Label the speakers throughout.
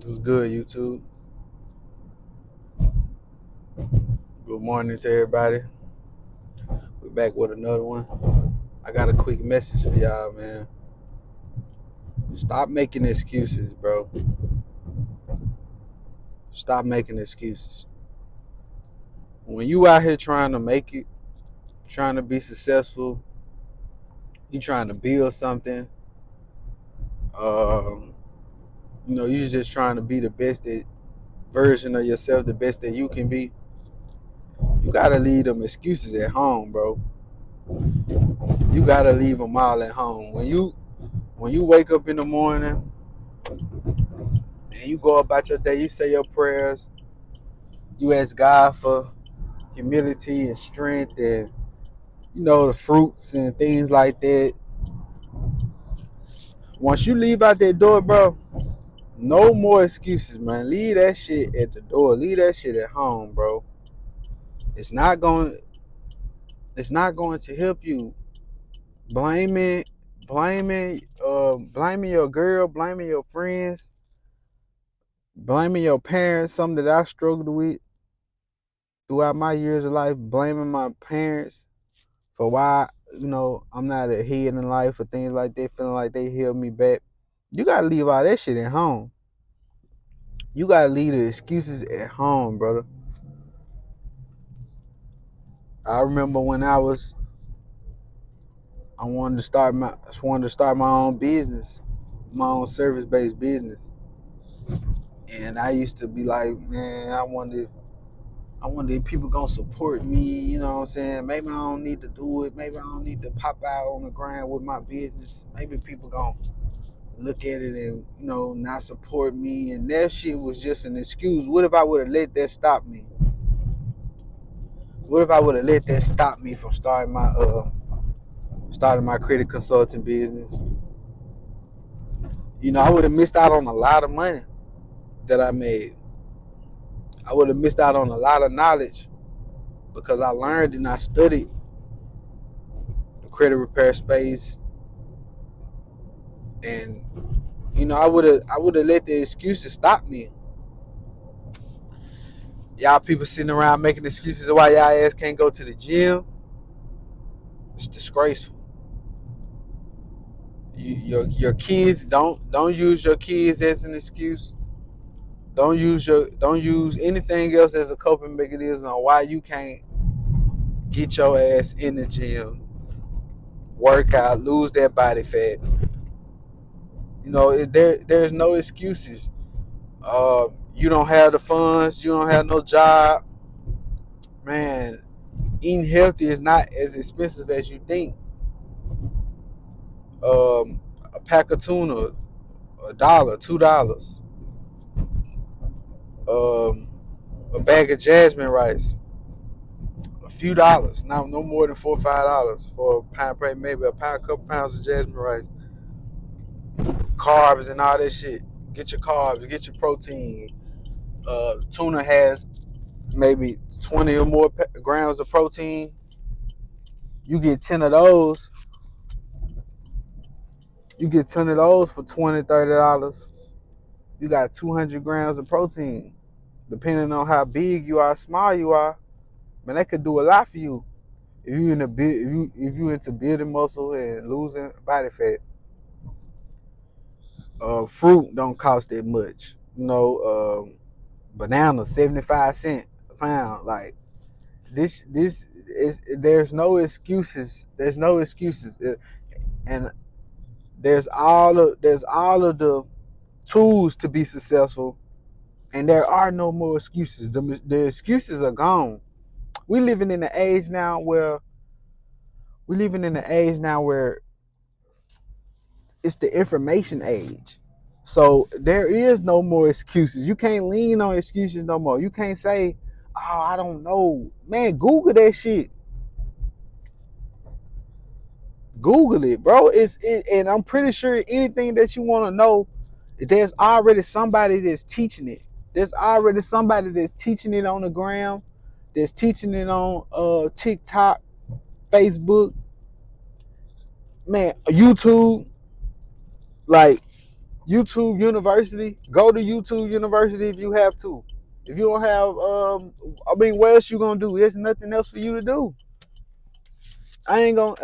Speaker 1: This is good, YouTube. Good morning to everybody. We're back with another one. I got a quick message for y'all, man. Stop making excuses, bro. Stop making excuses. When you out here trying to make it, trying to be successful, you trying to build something, um, you just trying to be the best version of yourself, the best that you can be. You gotta leave them excuses at home, bro. You gotta leave them all at home. When you wake up in the morning and you go about your day, you say your prayers, you ask God for humility and strength and the fruits and things like that. Once you leave out that door, bro, no more excuses, man. Leave that shit at the door. Leave that shit at home, bro. It's not going it's not going to help you. Blaming blaming your girl, blaming your friends, blaming your parents, something that I struggled with throughout my years of life, blaming my parents for why I'm not ahead in life or things like that, feeling like they held me back. You gotta leave all that shit at home. You gotta leave the excuses at home, brother. I remember when I wanted to start my own business, my own service based business, and I used to be like, man, I wonder if people gonna support me. You know what I'm saying? Maybe I don't need to do it. Maybe I don't need to pop out on the ground with my business. Maybe people gonna look at it and not support me, and that shit was just an excuse. What if I would have let that stop me? What if I would have let that stop me from starting my credit consulting business? I would have missed out on a lot of money that I made. I would have missed out on a lot of knowledge because I learned and I studied the credit repair space, and I would have let the excuses stop me. Y'all people sitting around making excuses of why y'all ass can't go to the gym. It's disgraceful. Your kids, don't use your kids as an excuse. Don't use anything else as a coping mechanism on why you can't get your ass in the gym, work out, lose that body fat. There's no excuses. You don't have the funds, you don't have no job, man. Eating healthy is not as expensive as you think. A pack of tuna, $1, $2. Um, a bag of jasmine rice, a few dollars. Now, no more than $4 or $5 for a pound, maybe couple pounds of jasmine rice. Carbs and all that shit. Get your carbs, get your protein. Tuna has maybe 20 or more grams of protein. You get 10 of those. You get 10 of those for $20, $30. You got 200 grams of protein. Depending on how big you are, small you are, man, that could do a lot for you. If you into building muscle and losing body fat, fruit don't cost that much. Banana 75 cents a pound. Like this is there's no excuses. There's no excuses, and there's all of the tools to be successful, and there are no more excuses. The excuses are gone. We living in the age now where we living in the age now where it's the information age. So there is no more excuses. You can't lean on excuses no more. You can't say, "Oh, I don't know." Man, Google that shit. Google it, bro. And I'm pretty sure anything that you want to know, there's already somebody that's teaching it. There's already somebody that's teaching it on the gram, that's teaching it on TikTok, Facebook, man, YouTube. Like, YouTube University. Go to YouTube University if you have to. If you don't have, what else you gonna do? There's nothing else for you to do. I ain't gonna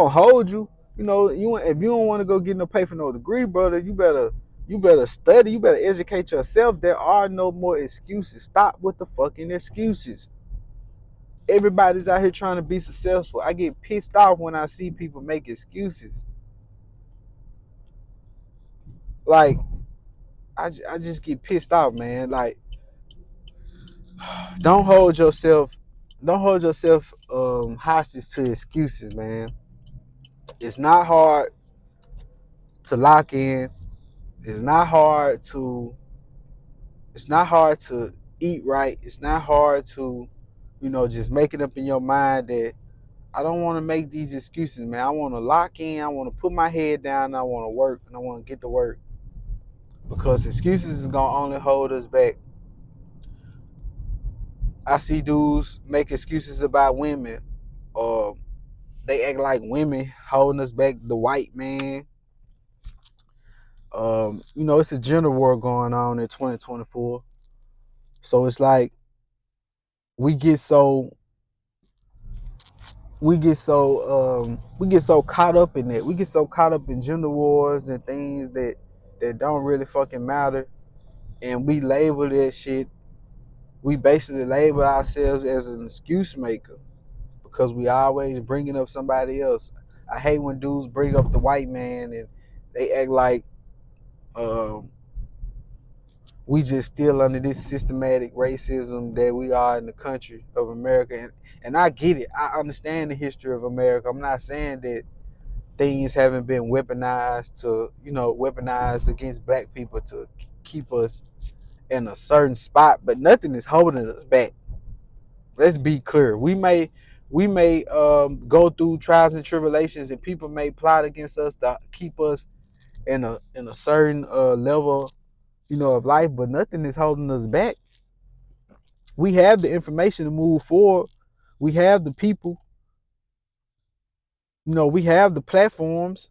Speaker 1: hold you. You know, if you don't want to go get no pay for no degree, brother, you better study. You better educate yourself. There are no more excuses. Stop with the fucking excuses. Everybody's out here trying to be successful. I get pissed off when I see people make excuses. Like, I just get pissed off, man. Like, don't hold yourself, hostage to excuses, man. It's not hard to lock in. It's not hard to eat right. It's not hard to, just make it up in your mind that I don't want to make these excuses, man. I want to lock in. I want to put my head down. And I want to work, and I want to get to work, because excuses is gonna only hold us back. I see dudes make excuses about women, or they act like women holding us back. The white man, it's a gender war going on in 2024. So it's like we get so we get so caught up in that. We get so caught up in gender wars and things that don't really fucking matter, and we label that shit. We basically label ourselves as an excuse maker because we always bringing up somebody else. I hate when dudes bring up the white man and they act like um, we just still under this systematic racism that we are in the country of America. And I get it. I understand the history of America. I'm not saying that things haven't been weaponized against black people to keep us in a certain spot, but nothing is holding us back. Let's be clear. We may go through trials and tribulations, and people may plot against us to keep us in a certain level, of life, but nothing is holding us back. We have the information to move forward. We have the people. We have the platforms.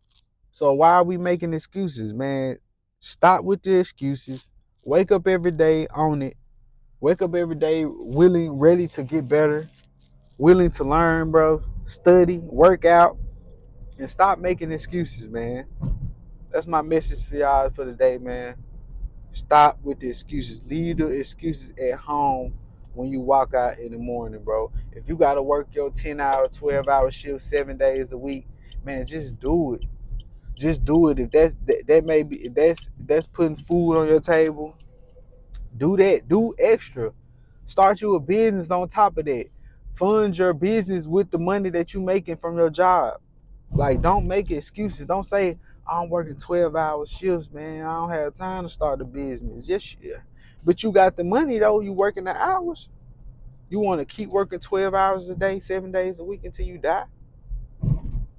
Speaker 1: So why are we making excuses, man? Stop with the excuses. Wake up every day on it. Wake up every day willing, ready to get better, willing to learn, bro. Study, work out, and stop making excuses, man. That's my message for y'all for the day, man. Stop with the excuses. Leave the excuses at home when you walk out in the morning, bro. If you gotta work your 10-hour, 12-hour shift 7 days a week, man, just do it. Just do it. If that may be, if that's putting food on your table, do that. Do extra. Start you a business on top of that. Fund your business with the money that you making from your job. Like, don't make excuses. Don't say, I'm working 12-hour shifts, man. I don't have time to start a business. Yes, yeah. But you got the money, though. You working the hours. You want to keep working 12 hours a day, 7 days a week until you die?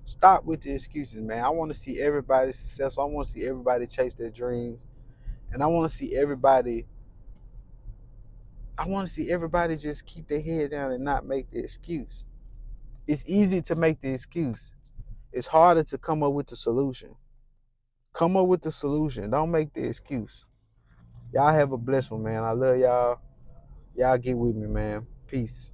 Speaker 1: Stop with the excuses, man. I want to see everybody successful. I want to see everybody chase their dreams. And I want to see everybody just keep their head down and not make the excuse. It's easy to make the excuse. It's harder to come up with the solution. Come up with the solution. Don't make the excuse. Y'all have a blessed one, man. I love y'all. Y'all get with me, man. Peace.